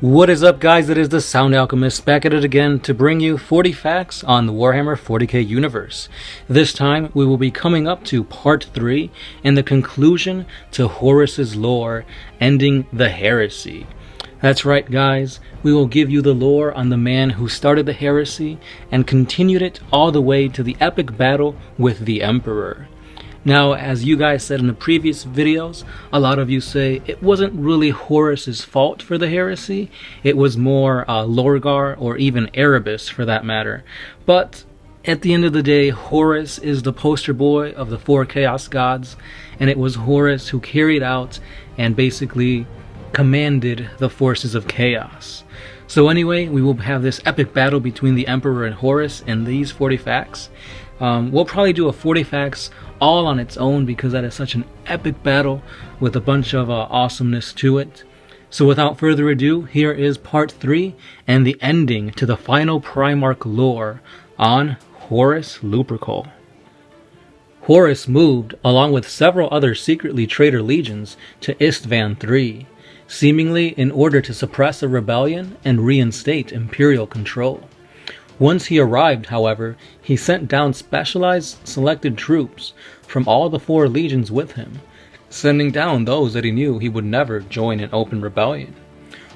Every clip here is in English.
What is up, guys? It is the Sound Alchemist back at it again to bring you 40 facts on the Warhammer 40k universe. This time we will be coming up to part 3 and the conclusion to Horus's lore, ending the Heresy. That's right, guys, we will give you the lore on the man who started the Heresy and continued it all the way to the epic battle with the Emperor. Now, as you guys said in the previous videos, a lot of you say it wasn't really Horus's fault for the heresy, it was more Lorgar or even Erebus for that matter. But at the end of the day, Horus is the poster boy of the 4 Chaos Gods, and it was Horus who carried out and basically commanded the forces of chaos. So anyway, we will have this epic battle between the Emperor and Horus in these 40 facts. We'll probably do a 40 facts all on its own because that is such an epic battle with a bunch of awesomeness to it. So without further ado, here is part 3 and the ending to the final Primarch lore on Horus Lupercal. Horus moved, along with several other secretly traitor legions, to Istvaan III, seemingly in order to suppress a rebellion and reinstate Imperial control. Once he arrived, however, he sent down specialized selected troops from all the 4 legions with him, sending down those that he knew he would never join an open rebellion.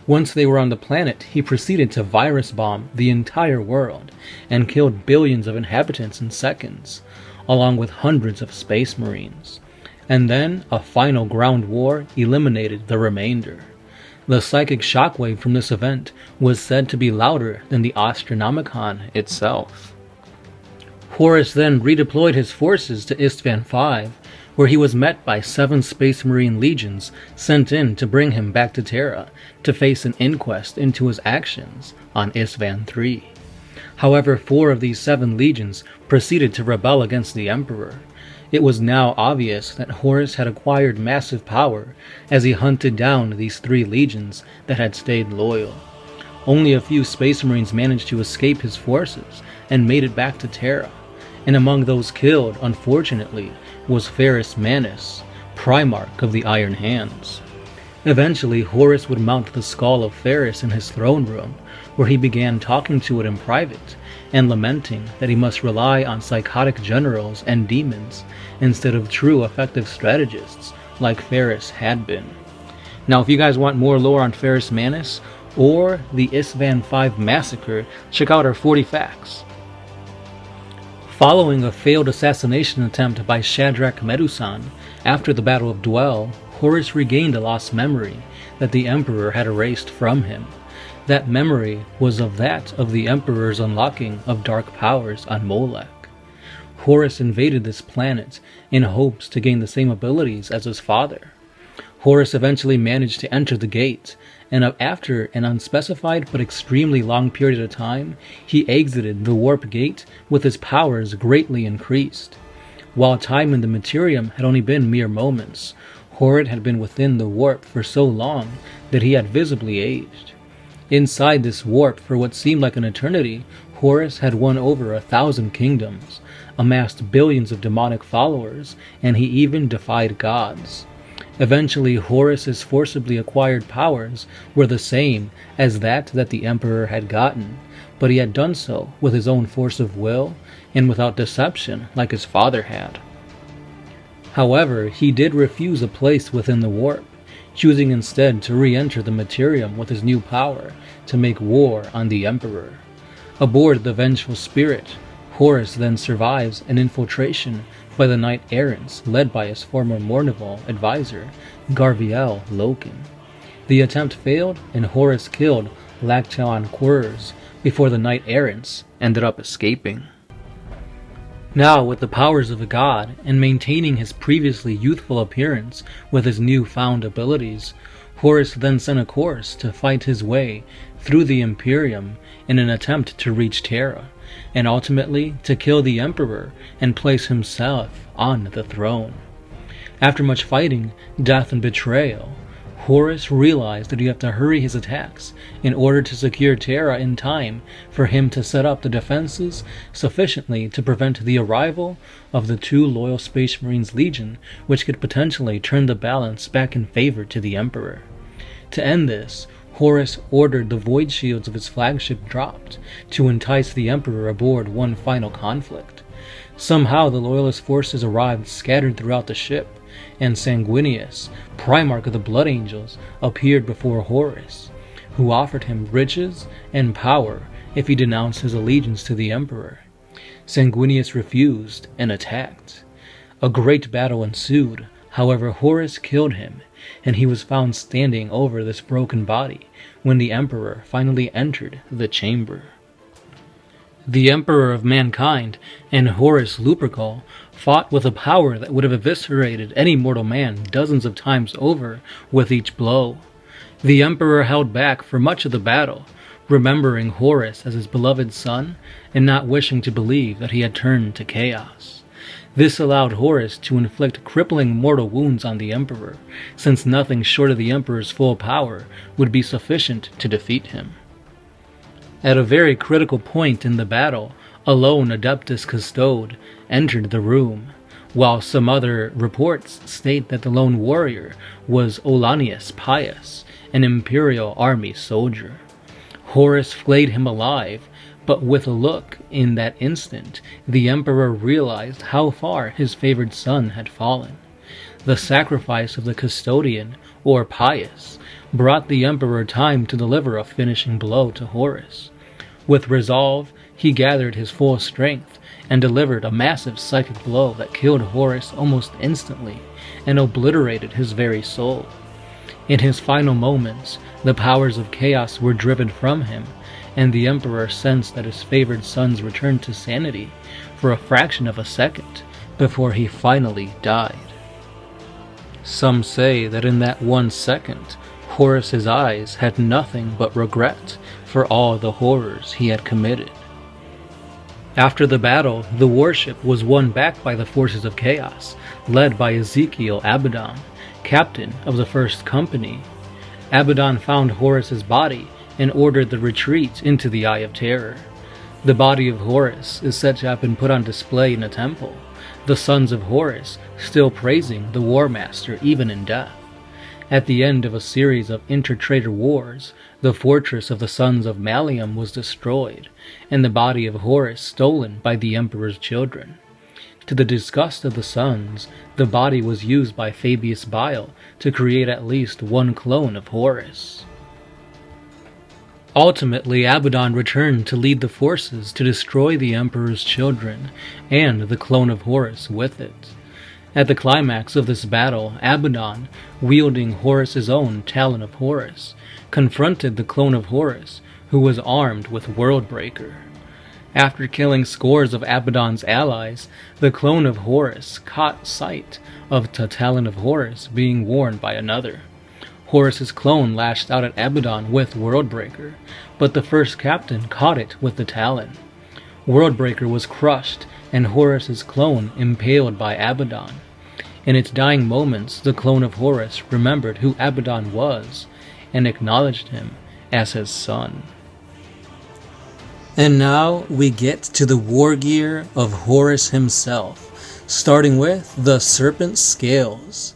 Once they were on the planet, he proceeded to virus bomb the entire world and killed billions of inhabitants in seconds, along with hundreds of space marines. And then a final ground war eliminated the remainder. The psychic shockwave from this event was said to be louder than the Astronomicon itself. Horus then redeployed his forces to Istvaan V, where he was met by 7 Space Marine legions sent in to bring him back to Terra to face an inquest into his actions on Istvaan III. However, 4 of these 7 legions proceeded to rebel against the Emperor. It was now obvious that Horus had acquired massive power as he hunted down these 3 legions that had stayed loyal. Only a few Space Marines managed to escape his forces and made it back to Terra, and among those killed, unfortunately, was Ferrus Manus, Primarch of the Iron Hands. Eventually, Horus would mount the skull of Ferrus in his throne room, where he began talking to it in private and lamenting that he must rely on psychotic generals and demons instead of true effective strategists like Ferrus had been. Now, if you guys want more lore on Ferrus Manus or the Istvaan V massacre, check out our 40 facts. Following a failed assassination attempt by Shadrach Medusan after the Battle of Dwell, Horus regained a lost memory that the Emperor had erased from him. That memory was of the Emperor's unlocking of dark powers on Molech. Horus invaded this planet in hopes to gain the same abilities as his father. Horus eventually managed to enter the gate, and after an unspecified but extremely long period of time, he exited the warp gate with his powers greatly increased. While time in the Materium had only been mere moments, Horus had been within the warp for so long that he had visibly aged. Inside this warp for what seemed like an eternity, Horus had won over 1,000 kingdoms, amassed billions of demonic followers, and he even defied gods. Eventually, Horus's forcibly acquired powers were the same as that the Emperor had gotten, but he had done so with his own force of will and without deception like his father had. However, he did refuse a place within the warp, choosing instead to re-enter the Materium with his new power to make war on the Emperor. Aboard the Vengeful Spirit, Horus then survives an infiltration by the Knight Errants led by his former Mournival advisor, Garviel Loken. The attempt failed and Horus killed Lactaeon Quers before the Knight Errants ended up escaping. Now, with the powers of a god and maintaining his previously youthful appearance with his new-found abilities, Horus then sent a course to fight his way through the Imperium in an attempt to reach Terra, and ultimately to kill the Emperor and place himself on the throne. After much fighting, death, and betrayal, Horus realized that he had to hurry his attacks in order to secure Terra in time for him to set up the defenses sufficiently to prevent the arrival of the 2 loyal Space Marines Legion, which could potentially turn the balance back in favor to the Emperor. To end this, Horus ordered the void shields of his flagship dropped to entice the Emperor aboard one final conflict. Somehow the Loyalist forces arrived scattered throughout the ship, and Sanguinius, Primarch of the Blood Angels, appeared before Horus, who offered him riches and power if he denounced his allegiance to the Emperor. Sanguinius refused and attacked. A great battle ensued. However, Horus killed him, and he was found standing over this broken body when the Emperor finally entered the chamber. The Emperor of Mankind and Horus Lupercal fought with a power that would have eviscerated any mortal man dozens of times over with each blow. The Emperor held back for much of the battle, remembering Horus as his beloved son and not wishing to believe that he had turned to chaos. This allowed Horus to inflict crippling mortal wounds on the Emperor, since nothing short of the Emperor's full power would be sufficient to defeat him. At a very critical point in the battle, a lone Adeptus Custode entered the room, while some other reports state that the lone warrior was Olanius Pius, an Imperial army soldier. Horus flayed him alive, but with a look in that instant, the Emperor realized how far his favored son had fallen. The sacrifice of the custodian, or Pius, brought the Emperor time to deliver a finishing blow to Horus. With resolve, he gathered his full strength and delivered a massive psychic blow that killed Horus almost instantly and obliterated his very soul. In his final moments, the powers of chaos were driven from him, and the Emperor sensed that his favored son's returned to sanity for a fraction of a second before he finally died. Some say that in that 1 second, Horus's eyes had nothing but regret for all the horrors he had committed. After the battle, the warship was won back by the forces of chaos, led by Ezekiel Abaddon, captain of the First Company. Abaddon found Horus's body and ordered the retreat into the Eye of Terror. The body of Horus is said to have been put on display in a temple, the sons of Horus still praising the Warmaster even in death. At the end of a series of inter-trader wars, the fortress of the sons of Malium was destroyed, and the body of Horus stolen by the Emperor's children. To the disgust of the sons, the body was used by Fabius Bile to create at least one clone of Horus. Ultimately, Abaddon returned to lead the forces to destroy the Emperor's children, and the clone of Horus with it. At the climax of this battle, Abaddon, wielding Horus's own Talon of Horus, confronted the clone of Horus, who was armed with Worldbreaker. After killing scores of Abaddon's allies, the clone of Horus caught sight of the Talon of Horus being worn by another. Horus's clone lashed out at Abaddon with Worldbreaker, but the first captain caught it with the Talon. Worldbreaker was crushed, and Horus's clone impaled by Abaddon. In its dying moments, the clone of Horus remembered who Abaddon was, and acknowledged him as his son. And now we get to the war gear of Horus himself, starting with the Serpent Scales,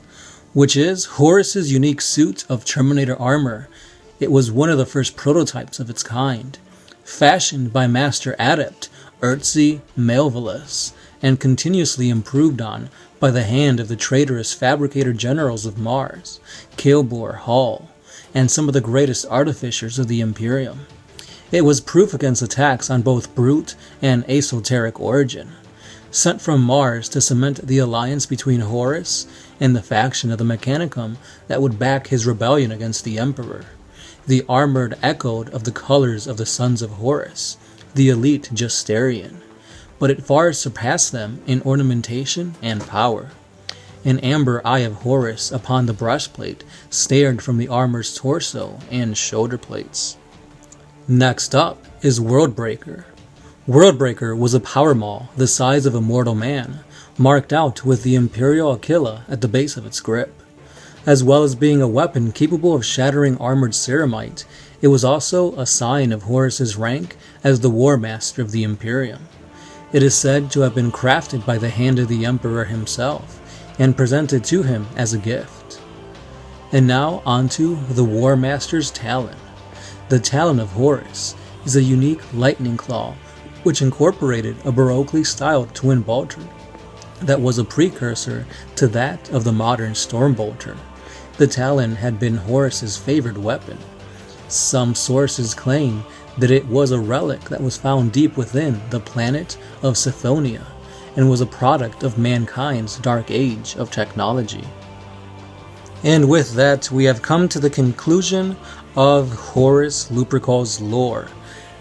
which is Horus's unique suit of Terminator armor. It was one of the first prototypes of its kind, fashioned by Master Adept Urtzi Melvillus, and continuously improved on by the hand of the traitorous fabricator generals of Mars, Kilbor Hall, and some of the greatest artificers of the Imperium. It was proof against attacks on both brute and esoteric origin, sent from Mars to cement the alliance between Horus and the faction of the Mechanicum that would back his rebellion against the Emperor. The armored echoed of the colors of the sons of Horus, the elite Justerian, but it far surpassed them in ornamentation and power. An amber eye of Horus upon the breastplate stared from the armor's torso and shoulder plates. Next up is Worldbreaker. Worldbreaker was a power maul the size of a mortal man, marked out with the Imperial Aquila at the base of its grip. As well as being a weapon capable of shattering armored ceramite, it was also a sign of Horus's rank as the Warmaster of the Imperium. It is said to have been crafted by the hand of the Emperor himself, and presented to him as a gift. And now onto the Warmaster's Talon, The talon of Horus is a unique lightning claw, which incorporated a Baroquely styled twin bolter that was a precursor to that of the modern storm bolter. The talon had been Horus's favored weapon. Some sources claim that it was a relic that was found deep within the planet of Sithonia and was a product of mankind's dark age of technology. And with that, we have come to the conclusion of Horus Lupercal's lore.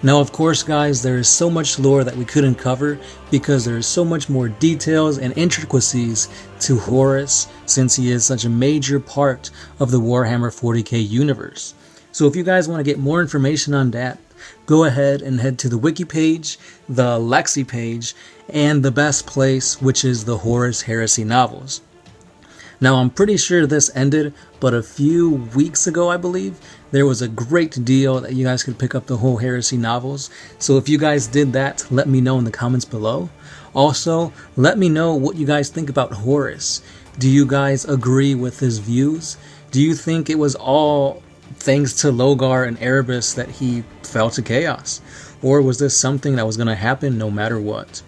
Now, of course, guys, there is so much lore that we couldn't cover because there is so much more details and intricacies to Horus, since he is such a major part of the Warhammer 40k universe. So if you guys want to get more information on that, go ahead and head to the wiki page, the Lexi page, and the best place, which is the Horus Heresy novels. Now, I'm pretty sure this ended, but a few weeks ago, I believe, there was a great deal that you guys could pick up the whole Heresy novels. So if you guys did that, let me know in the comments below. Also, let me know what you guys think about Horus. Do you guys agree with his views? Do you think it was all thanks to Logar and Erebus that he fell to chaos? Or was this something that was going to happen no matter what?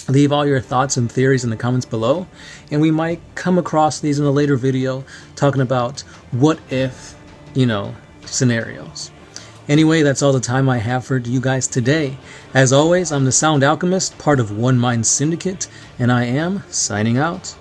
Leave all your thoughts and theories in the comments below, and we might come across these in a later video talking about what if, scenarios. Anyway, that's all the time I have for you guys today. As always, I'm the Sound Alchemist, part of One Mind Syndicate, and I am signing out.